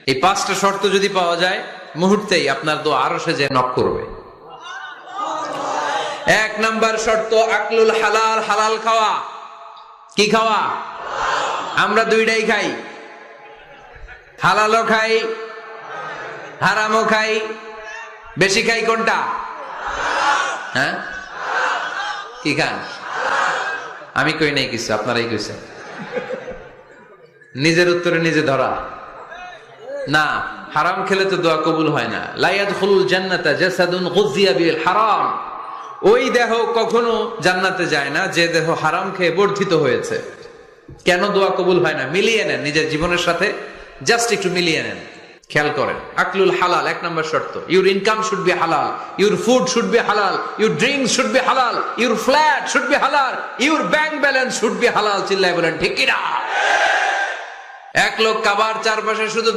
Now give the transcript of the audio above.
এই পাঁচটা শর্ত যদি পাওয়া যায় মুহূর্তেই আপনার দোয়া আরশে যে নক করবে। এক নাম্বার শর্ত আকলুল হালাল, হালাল খাওয়া। কি খাওয়া? আমরা দুইটাই খাই, হালালও খাই হারামও খাই। বেশি খাই কোনটা? হ্যাঁ, কি খান? আমি কই নাই কিছু, আপনারাই কইছেন। নিজের উত্তরে নিজে ধরা না। হারাম খেলে তো দোয়া কবুল হয় না। লা ইয়াদখুলুল জান্নাতা জাসাদুন গুযিয়া বিল হারাম। ওই দেহ কখনো জান্নাতে যায় না যে দেহ হারাম খেয়ে বর্ধিত হয়েছে। কেন দোয়া কবুল হয় না? মিলিয়ে নেন নিজের জীবনের সাথে, জাস্ট একটু মিলিয়ে নেন, খেয়াল করেন। আকলুল হালাল এক নম্বর শর্ত। ইউর ইনকাম শুড বি হালাল, ইউর ফুড শুড বি হালাল, ইউর ড্রিঙ্কস শুড বি হালাল, ইউর ফ্ল্যাট শুড বি হালাল, your bank balance should be হালাল। চিল্লায় বলেন ঠিক কিনা? এক লোক কাবার চারপাশে শুধু